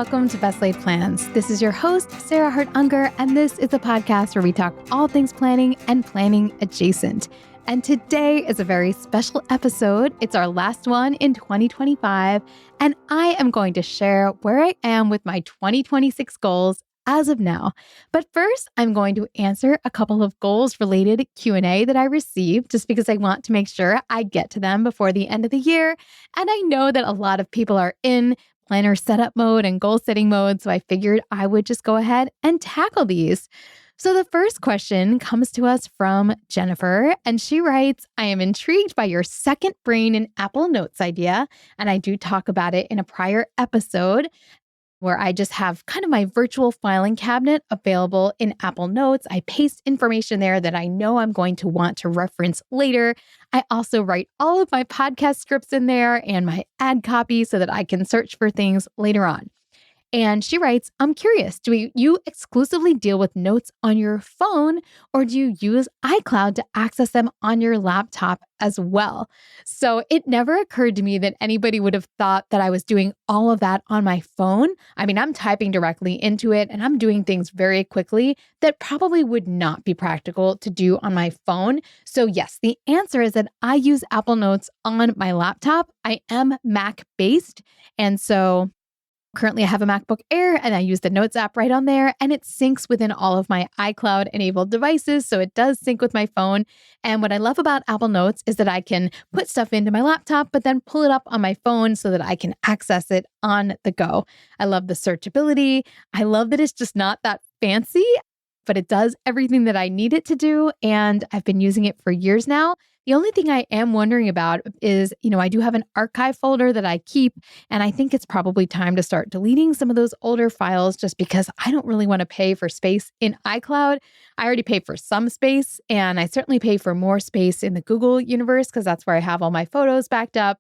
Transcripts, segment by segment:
welcome to Best Laid Plans. This is your host, Sarah Hart-Unger, and this is a podcast where we talk all things planning and planning adjacent. And today is a very special episode. It's our last one in 2025, and I am going to share where I am with my 2026 goals as of now. But first, I'm going to answer a couple of goals-related Q&A that I received just because I want to make sure I get to them before the end of the year. And I know that a lot of people are in planner setup mode and goal setting mode, so I figured I would just go ahead and tackle these. So the first question comes to us from Jennifer, and she writes, I am intrigued by your second brain in Apple Notes idea, and I do talk about it in a prior episode where I just have kind of my virtual filing cabinet available in Apple Notes. I paste information there that I know I'm going to want to reference later. I also write all of my podcast scripts in there and my ad copy so that I can search for things later on. And she writes, I'm curious, do you exclusively deal with notes on your phone, or do you use iCloud to access them on your laptop as well? So it never occurred to me that anybody would have thought that I was doing all of that on my phone. I mean, I'm typing directly into it and I'm doing things very quickly that probably would not be practical to do on my phone. So yes, the answer is that I use Apple Notes on my laptop. I am Mac-based, and so currently, I have a MacBook Air and I use the Notes app right on there, and it syncs within all of my iCloud enabled devices. So it does sync with my phone. And what I love about Apple Notes is that I can put stuff into my laptop, but then pull it up on my phone so that I can access it on the go. I love the searchability. I love that it's just not that fancy, but it does everything that I need it to do. And I've been using it for years now. The only thing I am wondering about is, I do have an archive folder that I keep, and I think it's probably time to start deleting some of those older files just because I don't really want to pay for space in iCloud. I already pay for some space, and I certainly pay for more space in the Google universe because that's where I have all my photos backed up.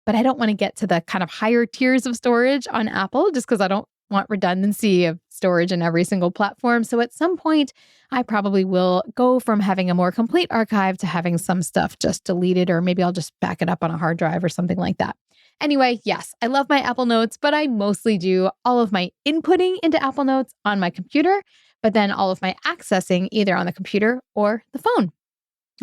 But I don't want to get to the kind of higher tiers of storage on Apple just because I don't want redundancy of storage in every single platform. So at some point, I probably will go from having a more complete archive to having some stuff just deleted, or maybe I'll just back it up on a hard drive or something like that. Anyway, yes, I love my Apple Notes, but I mostly do all of my inputting into Apple Notes on my computer, but then all of my accessing either on the computer or the phone.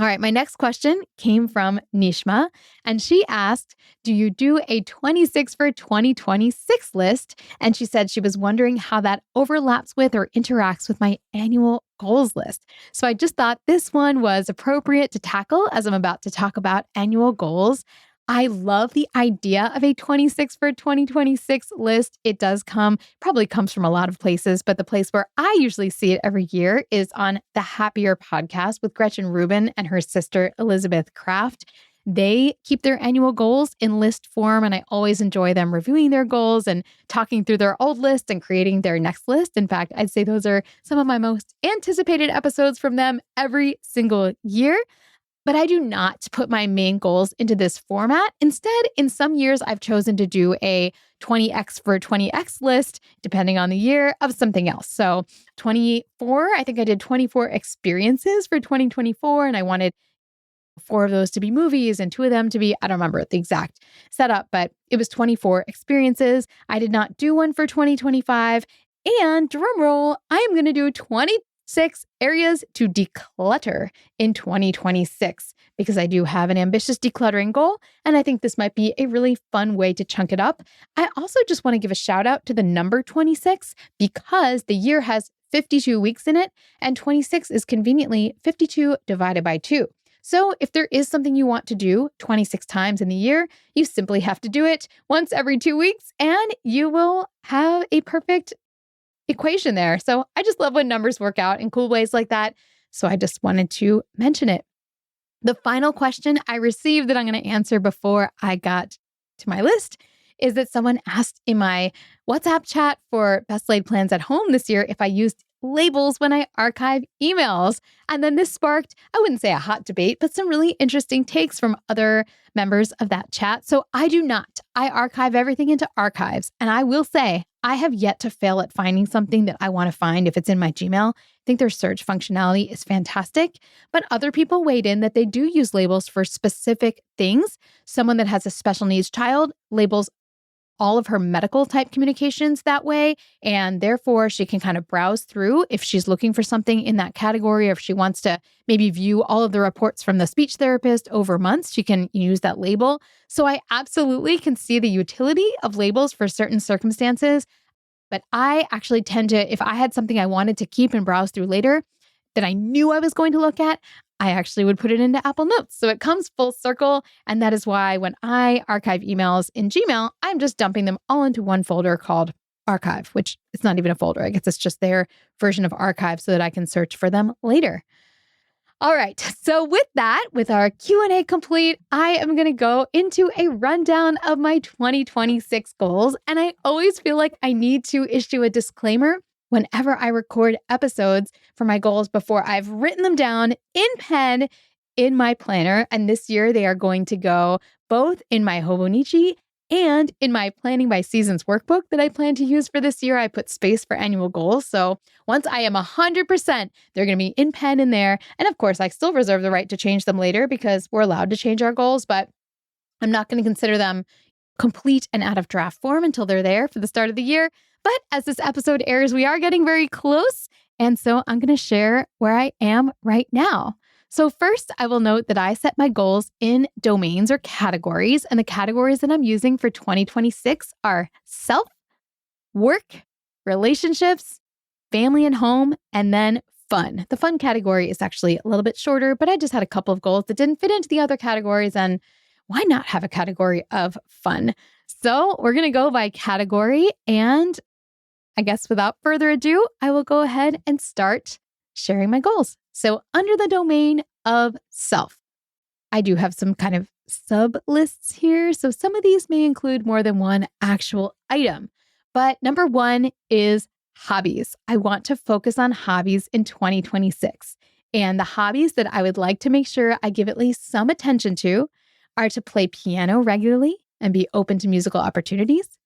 All right, my next question came from Nishma, and she asked, do you do a 26 for 2026 list? And she said she was wondering how that overlaps with or interacts with my annual goals list. So I just thought this one was appropriate to tackle as I'm about to talk about annual goals. I love the idea of a 26 for 2026 list. It probably comes from a lot of places, but the place where I usually see it every year is on the Happier podcast with Gretchen Rubin and her sister, Elizabeth Kraft. They keep their annual goals in list form, and I always enjoy them reviewing their goals and talking through their old list and creating their next list. In fact, I'd say those are some of my most anticipated episodes from them every single year. But I do not put my main goals into this format. Instead, in some years, I've chosen to do a 20x for 20x list, depending on the year, of something else. So 24, I think I did 24 experiences for 2024, and I wanted 4 of those to be movies and 2 of them to be, I don't remember the exact setup, but it was 24 experiences. I did not do one for 2025. And drum roll, I am going to do 26 areas to declutter in 2026 because I do have an ambitious decluttering goal, and I think this might be a really fun way to chunk it up. I also just want to give a shout out to the number 26 because the year has 52 weeks in it, and 26 is conveniently 52 divided by 2. So if there is something you want to do 26 times in the year, you simply have to do it once every 2 weeks, and you will have a perfect equation there. So I just love when numbers work out in cool ways like that. So I just wanted to mention it. The final question I received that I'm going to answer before I got to my list is that someone asked in my WhatsApp chat for Best Laid Plans at Home this year if I used labels when I archive emails. And then this sparked, I wouldn't say a hot debate, but some really interesting takes from other members of that chat. So I do not. I archive everything into archives. And I will say, I have yet to fail at finding something that I want to find if it's in my Gmail. I think their search functionality is fantastic, but other people weighed in that they do use labels for specific things. Someone that has a special needs child, labels all of her medical type communications that way. And therefore, she can kind of browse through if she's looking for something in that category, or if she wants to maybe view all of the reports from the speech therapist over months, she can use that label. So I absolutely can see the utility of labels for certain circumstances. But I actually tend to, if I had something I wanted to keep and browse through later that I knew I was going to look at, I actually would put it into Apple Notes. So it comes full circle. And that is why when I archive emails in Gmail, I'm just dumping them all into one folder called Archive, which it's not even a folder. I guess it's just their version of Archive so that I can search for them later. All right. So with that, with our Q&A complete, I am going to go into a rundown of my 2026 goals. And I always feel like I need to issue a disclaimer whenever I record episodes for my goals before I've written them down in pen in my planner. And this year they are going to go both in my Hobonichi and in my Planning by Seasons workbook that I plan to use for this year. I put space for annual goals. So once I am 100%, they're going to be in pen in there. And of course, I still reserve the right to change them later because we're allowed to change our goals, but I'm not going to consider them complete and out of draft form until they're there for the start of the year. But as this episode airs, we are getting very close. And so I'm going to share where I am right now. So first, I will note that I set my goals in domains or categories, and the categories that I'm using for 2026 are self, work, relationships, family and home, and then fun. The fun category is actually a little bit shorter, but I just had a couple of goals that didn't fit into the other categories, and why not have a category of fun? So we're going to go by category, and I guess without further ado, I will go ahead and start sharing my goals. So under the domain of self, I do have some kind of sub lists here. So some of these may include more than one actual item. But number one is hobbies. I want to focus on hobbies in 2026. And the hobbies that I would like to make sure I give at least some attention to are to play piano regularly and be open to musical opportunities,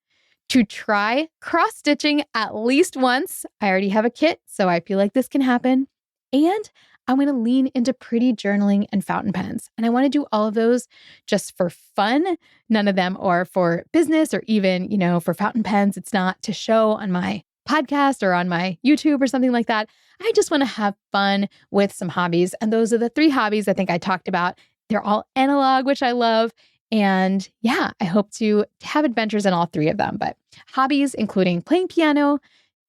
to try cross-stitching at least once. I already have a kit, so I feel like this can happen. And I'm going to lean into pretty journaling and fountain pens. And I want to do all of those just for fun. None of them are for business or even, for fountain pens. It's not to show on my podcast or on my YouTube or something like that. I just want to have fun with some hobbies. And those are the 3 hobbies I think I talked about. They're all analog, which I love. And yeah, I hope to have adventures in all 3 of them. But hobbies, including playing piano,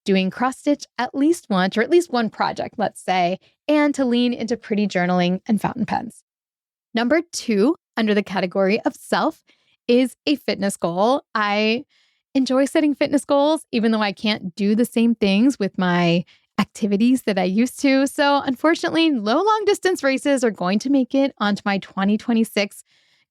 doing cross-stitch at least once, or at least one project, let's say, and to lean into pretty journaling and fountain pens. Number 2, under the category of self, is a fitness goal. I enjoy setting fitness goals, even though I can't do the same things with my activities that I used to. So unfortunately, low long distance races are going to make it onto my 2026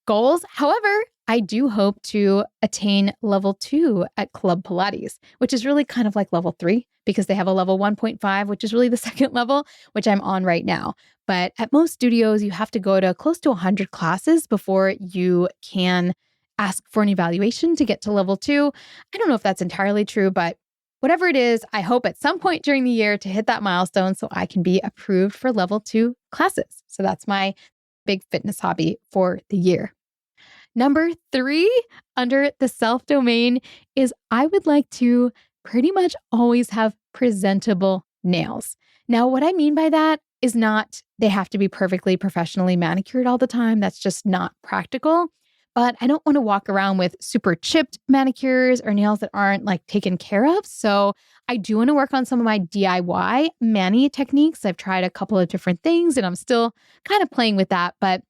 goals. However, I do hope to attain level 2 at Club Pilates, which is really kind of like level 3 because they have a level 1.5, which is really the second level, which I'm on right now. But at most studios, you have to go to close to 100 classes before you can ask for an evaluation to get to level 2. I don't know if that's entirely true, but whatever it is, I hope at some point during the year to hit that milestone so I can be approved for level 2 classes. So that's my big fitness hobby for the year. Number 3, under the self domain, is I would like to pretty much always have presentable nails. Now, what I mean by that is not they have to be perfectly professionally manicured all the time. That's just not practical. But I don't want to walk around with super chipped manicures or nails that aren't taken care of. So I do want to work on some of my DIY mani techniques. I've tried a couple of different things and I'm still kind of playing with that. But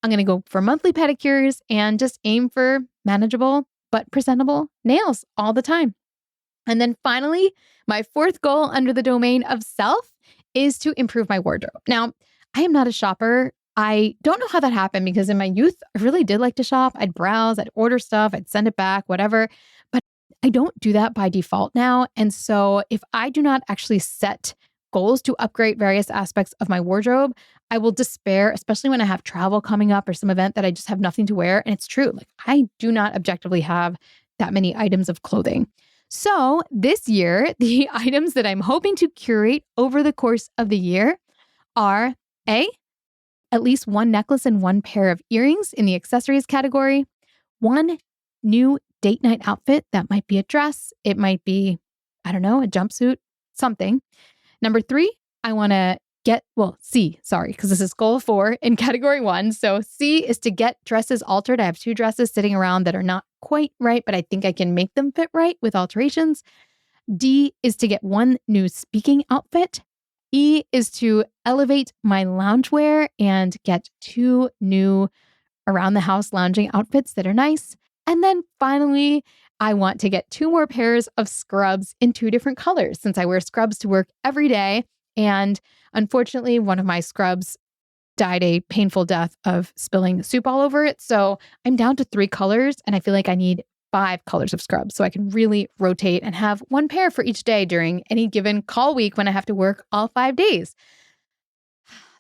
I'm going to go for monthly pedicures and just aim for manageable but presentable nails all the time. And then finally, my 4th goal under the domain of self is to improve my wardrobe. Now, I am not a shopper. I don't know how that happened because in my youth, I really did like to shop. I'd browse, I'd order stuff, I'd send it back, whatever. But I don't do that by default now. And so if I do not actually set goals to upgrade various aspects of my wardrobe, I will despair, especially when I have travel coming up or some event that I just have nothing to wear. And it's true. I do not objectively have that many items of clothing. So this year, the items that I'm hoping to curate over the course of the year are at least 1 necklace and 1 pair of earrings in the accessories category, 1 new date night outfit. That might be a dress. It might be, I don't know, a jumpsuit, something. Number 3, I want to C, sorry, because this is goal 4 in category 1. So C is to get dresses altered. I have 2 dresses sitting around that are not quite right, but I think I can make them fit right with alterations. D is to get 1 new speaking outfit. E is to elevate my loungewear and get 2 new around the house lounging outfits that are nice. And then finally, I want to get 2 more pairs of scrubs in 2 different colors since I wear scrubs to work every day. And unfortunately, one of my scrubs died a painful death of spilling soup all over it. So I'm down to 3 colors and I feel like I need 5 colors of scrubs so I can really rotate and have 1 pair for each day during any given call week when I have to work all 5 days.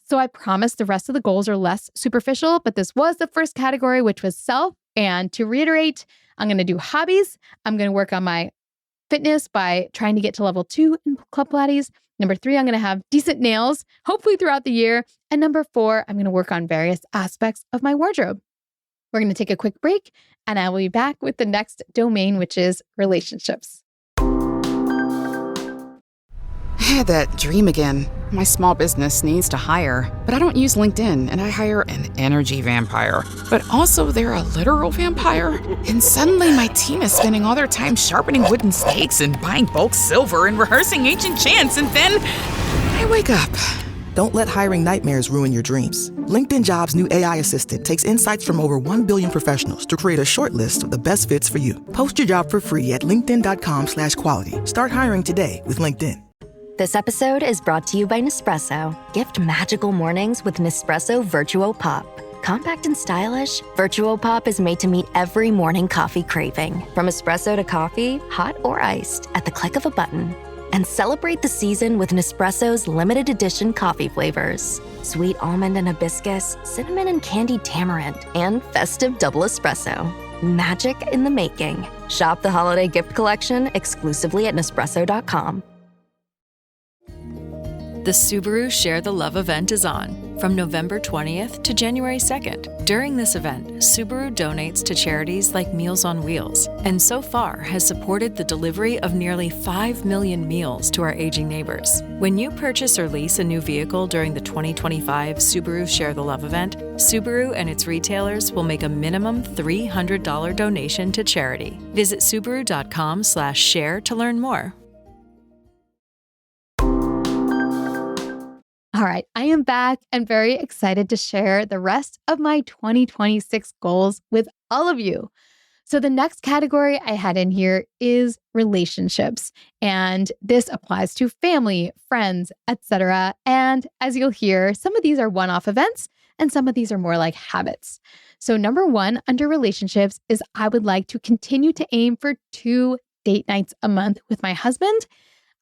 So I promise the rest of the goals are less superficial, but this was the first category, which was self. And to reiterate, I'm going to do hobbies. I'm going to work on my fitness by trying to get to level 2 in Club Pilates. Number 3, I'm going to have decent nails, hopefully throughout the year. And number 4, I'm going to work on various aspects of my wardrobe. We're going to take a quick break, and I will be back with the next domain, which is relationships. I had that dream again. My small business needs to hire, but I don't use LinkedIn, and I hire an energy vampire. But also, they're a literal vampire. And suddenly, my team is spending all their time sharpening wooden stakes and buying bulk silver and rehearsing ancient chants, and then I wake up. Don't let hiring nightmares ruin your dreams. LinkedIn Jobs' new AI assistant takes insights from over 1 billion professionals to create a short list of the best fits for you. Post your job for free at linkedin.com/quality. Start hiring today with LinkedIn. This episode is brought to you by Nespresso. Gift magical mornings with Nespresso Virtuo Pop. Compact and stylish, Virtuo Pop is made to meet every morning coffee craving. From espresso to coffee, hot or iced, at the click of a button. And celebrate the season with Nespresso's limited edition coffee flavors. Sweet almond and hibiscus, cinnamon and candied tamarind, and festive double espresso. Magic in the making. Shop the holiday gift collection exclusively at Nespresso.com. The Subaru Share the Love event is on from November 20th to January 2nd. During this event, Subaru donates to charities like Meals on Wheels, and so far has supported the delivery of nearly 5 million meals to our aging neighbors. When you purchase or lease a new vehicle during the 2025 Subaru Share the Love event, Subaru and its retailers will make a minimum $300 donation to charity. Visit Subaru.com/share to learn more. All right, I am back and very excited to share the rest of my 2026 goals with all of you. So the next category I had in here is relationships, and this applies to family, friends, etc. And as you'll hear, some of these are one-off events and some of these are more like habits. So number 1 under relationships is I would like to continue to aim for 2 date nights a month with my husband.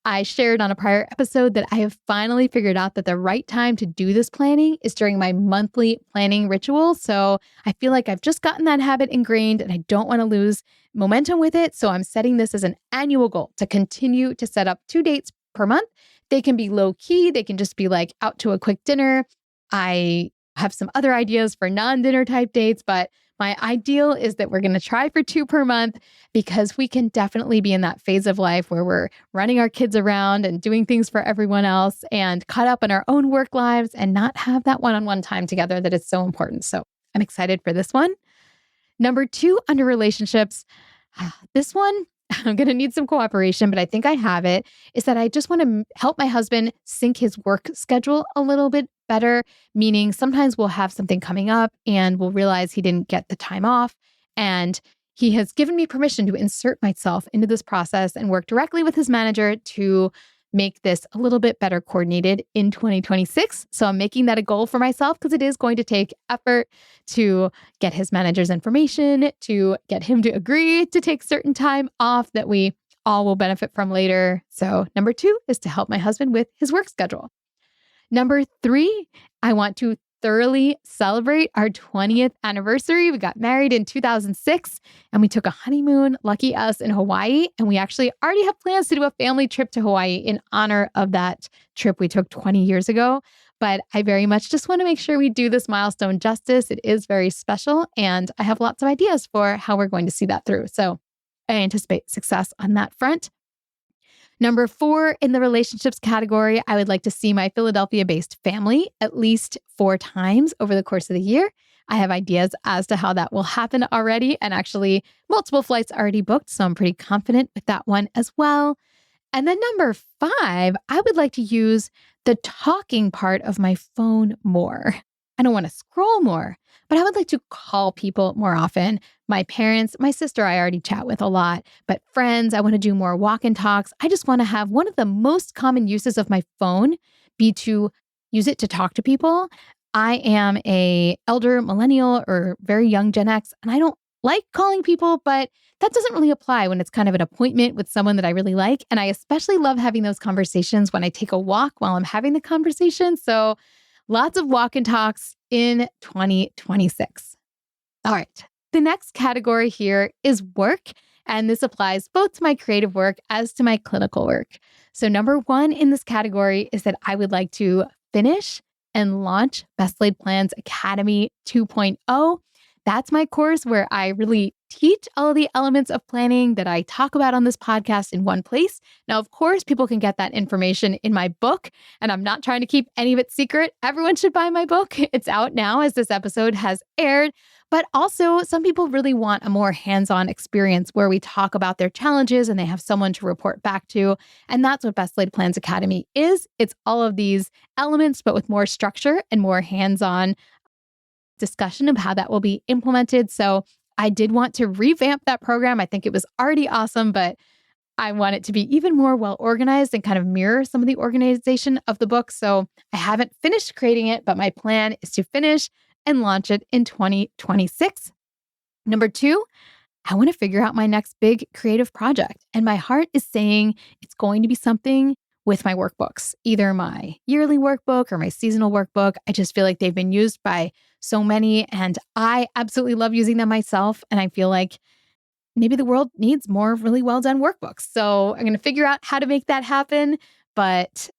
I shared on a prior episode that I have finally figured out that the right time to do this planning is during my monthly planning ritual. So I feel like I've just gotten that habit ingrained and I don't want to lose momentum with it. So I'm setting this as an annual goal to continue to set up 2 dates per month. They can be low key. They can just be like out to a quick dinner. I have some other ideas for non-dinner type dates, but my ideal is that we're going to try for 2 per month because we can definitely be in that phase of life where we're running our kids around and doing things for everyone else and caught up in our own work lives and not have that one-on-one time together that is so important. So I'm excited for this one. Number 2 under relationships, this one, I'm going to need some cooperation, but I think I have it, is that I just want to help my husband sync his work schedule a little bit better, meaning sometimes we'll have something coming up and we'll realize he didn't get the time off. And he has given me permission to insert myself into this process and work directly with his manager to make this a little bit better coordinated in 2026. So I'm making that a goal for myself because it is going to take effort to get his manager's information, to get him to agree to take certain time off that we all will benefit from later. So number 2 is to help my husband with his work schedule. Number 3, I want to thoroughly celebrate our 20th anniversary. We got married in 2006 and we took a honeymoon, lucky us, in Hawaii. And we actually already have plans to do a family trip to Hawaii in honor of that trip we took 20 years ago. But I very much just want to make sure we do this milestone justice. It is very special and I have lots of ideas for how we're going to see that through. So I anticipate success on that front. Number 4 in the relationships category, I would like to see my Philadelphia-based family at least 4 times over the course of the year. I have ideas as to how that will happen already, and actually multiple flights already booked, so I'm pretty confident with that one as well. And then number 5, I would like to use the talking part of my phone more. I don't want to scroll more, but I would like to call people more often. My parents, my sister, I already chat with a lot, but friends, I want to do more walk and talks. I just want to have one of the most common uses of my phone be to use it to talk to people. I am a elder millennial or very young Gen X, and I don't like calling people, but that doesn't really apply when it's kind of an appointment with someone that I really like. And I especially love having those conversations when I take a walk while I'm having the conversation. So lots of walk and talks in 2026. All right. The next category here is work. And this applies both to my creative work as to my clinical work. So number 1 in this category is that I would like to finish and launch Best Laid Plans Academy 2.0. That's my course where I really teach all of the elements of planning that I talk about on this podcast in one place. Now, of course, people can get that information in my book, and I'm not trying to keep any of it secret. Everyone should buy my book. It's out now as this episode has aired. But also, some people really want a more hands-on experience where we talk about their challenges and they have someone to report back to. And that's what Best Laid Plans Academy is. It's all of these elements, but with more structure and more hands-on discussion of how that will be implemented. So I did want to revamp that program. I think it was already awesome, but I want it to be even more well organized and kind of mirror some of the organization of the book. So I haven't finished creating it, but my plan is to finish and launch it in 2026. Number 2, I want to figure out my next big creative project. And my heart is saying it's going to be something with my workbooks, either my yearly workbook or my seasonal workbook. I just feel like they've been used by so many, and I absolutely love using them myself. And I feel like maybe the world needs more really well done workbooks. So I'm going to figure out how to make that happen. But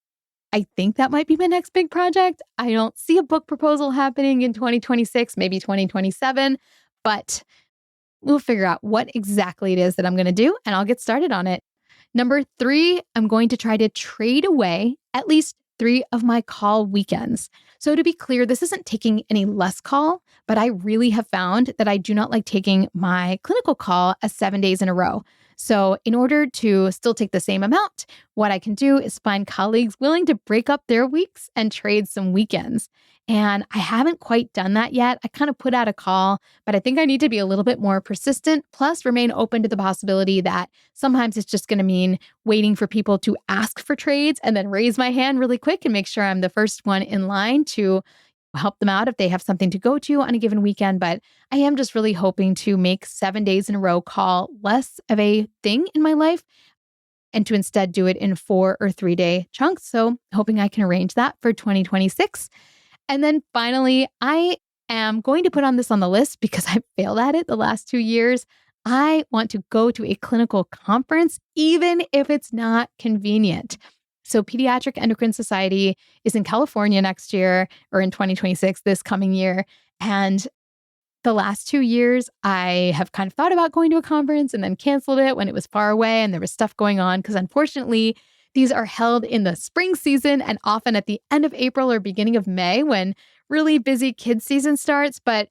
I think that might be my next big project. I don't see a book proposal happening in 2026, maybe 2027, but we'll figure out what exactly it is that I'm going to do, and I'll get started on it. Number 3, I'm going to try to trade away at least 3 of my call weekends. So to be clear, this isn't taking any less call, but I really have found that I do not like taking my clinical call as 7 days in a row. So in order to still take the same amount, what I can do is find colleagues willing to break up their weeks and trade some weekends. And I haven't quite done that yet. I kind of put out a call, but I think I need to be a little bit more persistent, plus remain open to the possibility that sometimes it's just going to mean waiting for people to ask for trades and then raise my hand really quick and make sure I'm the first one in line to help them out if they have something to go to on a given weekend. But I am just really hoping to make 7 days in a row call less of a thing in my life and to instead do it in 4 or 3 day chunks. So hoping I can arrange that for 2026. And then finally, I am going to put on this on the list because I failed at it the last 2 years. I want to go to a clinical conference, even if it's not convenient. So Pediatric Endocrine Society is in California next year, or in 2026, this coming year. And the last 2 years, I have kind of thought about going to a conference and then canceled it when it was far away and there was stuff going on, because unfortunately, these are held in the spring season and often at the end of April or beginning of May when really busy kids season starts. But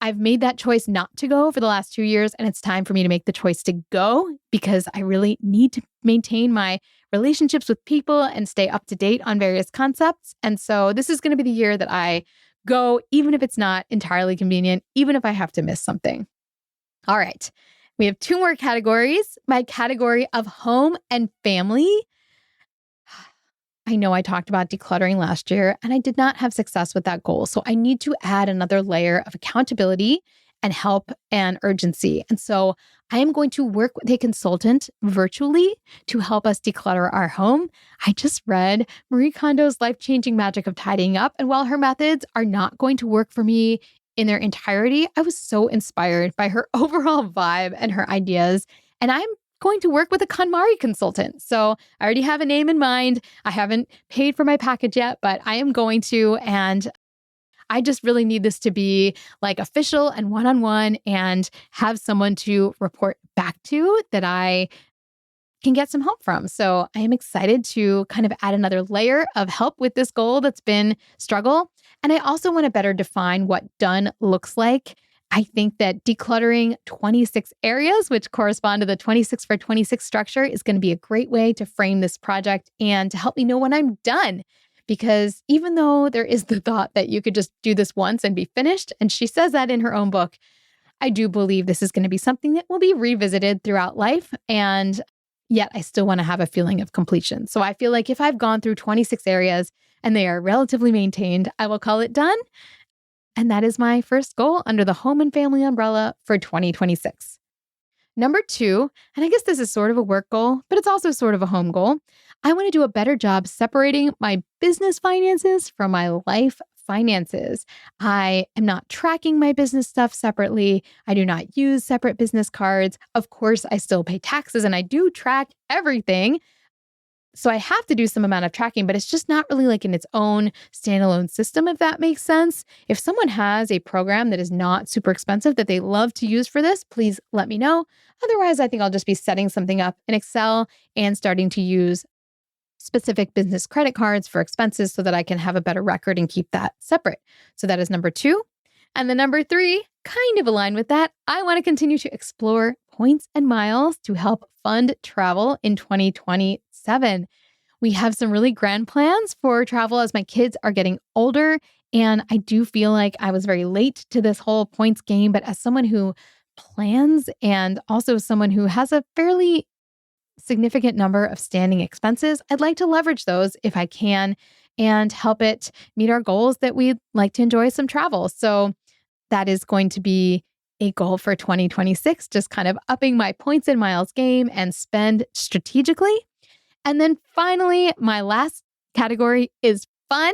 I've made that choice not to go for the last 2 years, and it's time for me to make the choice to go because I really need to maintain my relationships with people and stay up to date on various concepts. And so this is going to be the year that I go, even if it's not entirely convenient, even if I have to miss something. All right. We have 2 more categories. My category of home and family. I know I talked about decluttering last year, and I did not have success with that goal. So I need to add another layer of accountability and help and urgency. And so I am going to work with a consultant virtually to help us declutter our home. I just read Marie Kondo's Life-Changing Magic of Tidying Up. And while her methods are not going to work for me in their entirety, I was so inspired by her overall vibe and her ideas. And I'm going to work with a KonMari consultant. So I already have a name in mind. I haven't paid for my package yet, but I am going to. And I just really need this to be like official and one-on-one and have someone to report back to that I can get some help from. So I am excited to kind of add another layer of help with this goal that's been struggle. And I also want to better define what done looks like. I think that decluttering 26 areas, which correspond to the 26 for 26 structure, is going to be a great way to frame this project and to help me know when I'm done. Because even though there is the thought that you could just do this once and be finished, and she says that in her own book, I do believe this is going to be something that will be revisited throughout life. And yet I still want to have a feeling of completion. So I feel like if I've gone through 26 areas and they are relatively maintained, I will call it done. And that is my first goal under the home and family umbrella for 2026. Number 2, and I guess this is sort of a work goal, but it's also sort of a home goal. I want to do a better job separating my business finances from my life finances. I am not tracking my business stuff separately. I do not use separate business cards. Of course, I still pay taxes and I do track everything. So I have to do some amount of tracking, but it's just not really like in its own standalone system, if that makes sense. If someone has a program that is not super expensive that they love to use for this, please let me know. Otherwise, I think I'll just be setting something up in Excel and starting to use specific business credit cards for expenses so that I can have a better record and keep that separate. So that is number 2. And the number 3, kind of aligned with that, I want to continue to explore points and miles to help fund travel in 2027. We have some really grand plans for travel as my kids are getting older. And I do feel like I was very late to this whole points game, but as someone who plans and also someone who has a fairly significant number of standing expenses, I'd like to leverage those if I can and help it meet our goals that we'd like to enjoy some travel. So that is going to be a goal for 2026, just kind of upping my points and miles game and spend strategically. And then finally, my last category is fun.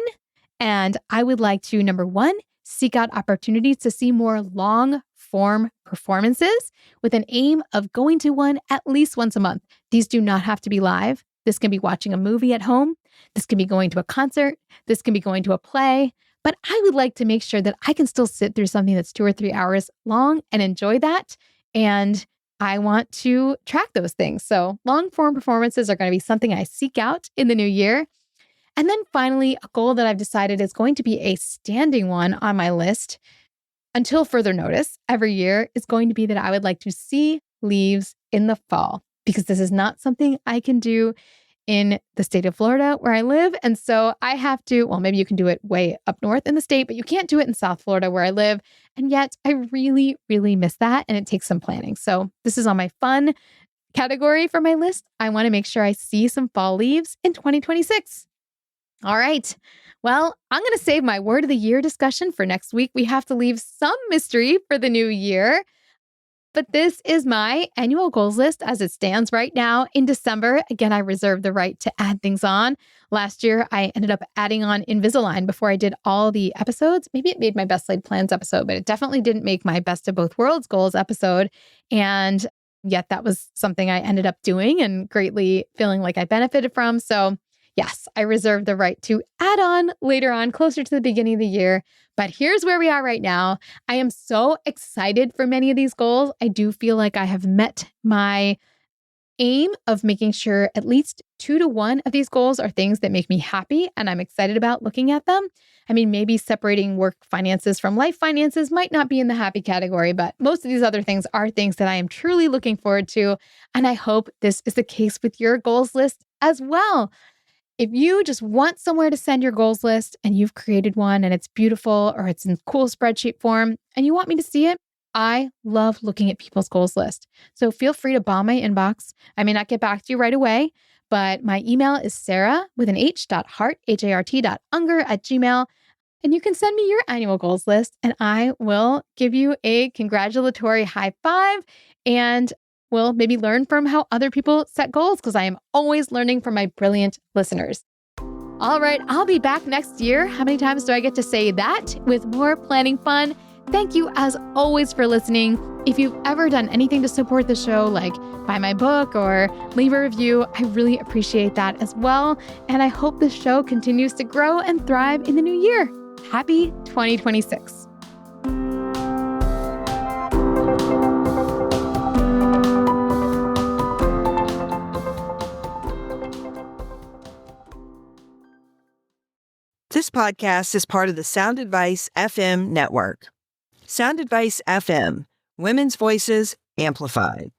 And I would like to, number 1, seek out opportunities to see more long form performances with an aim of going to one at least once a month. These do not have to be live. This can be watching a movie at home. This can be going to a concert. This can be going to a play. But I would like to make sure that I can still sit through something that's 2 or 3 hours long and enjoy that. And I want to track those things. So long form performances are going to be something I seek out in the new year. And then finally, a goal that I've decided is going to be a standing one on my list until further notice every year is going to be that I would like to see leaves in the fall, because this is not something I can do in the state of Florida where I live. And so I have to, well, maybe you can do it way up north in the state, but you can't do it in South Florida where I live. And yet I really, really miss that. And it takes some planning. So this is on my fun category for my list. I want to make sure I see some fall leaves in 2026. All right. Well, I'm going to save my word of the year discussion for next week. We have to leave some mystery for the new year. But this is my annual goals list as it stands right now in December. Again, I reserve the right to add things on. Last year, I ended up adding on Invisalign before I did all the episodes. Maybe it made my best laid plans episode, but it definitely didn't make my best of both worlds goals episode. And yet that was something I ended up doing and greatly feeling like I benefited from. So yes, I reserve the right to add on later on, closer to the beginning of the year. But here's where we are right now. I am so excited for many of these goals. I do feel like I have met my aim of making sure at least 2 to 1 of these goals are things that make me happy and I'm excited about looking at them. I mean, maybe separating work finances from life finances might not be in the happy category, but most of these other things are things that I am truly looking forward to. And I hope this is the case with your goals list as well. If you just want somewhere to send your goals list and you've created one and it's beautiful or it's in cool spreadsheet form and you want me to see it, I love looking at people's goals list. So feel free to bomb my inbox. I may not get back to you right away, but my email is sarah.hart@gmail.com. And you can send me your annual goals list and I will give you a congratulatory high five and we'll maybe learn from how other people set goals, because I am always learning from my brilliant listeners. All right, I'll be back next year. How many times do I get to say that? With more planning fun. Thank you as always for listening. If you've ever done anything to support the show, like buy my book or leave a review, I really appreciate that as well. And I hope the show continues to grow and thrive in the new year. Happy 2026. This podcast is part of the Sound Advice FM network. Sound Advice FM, women's voices amplified.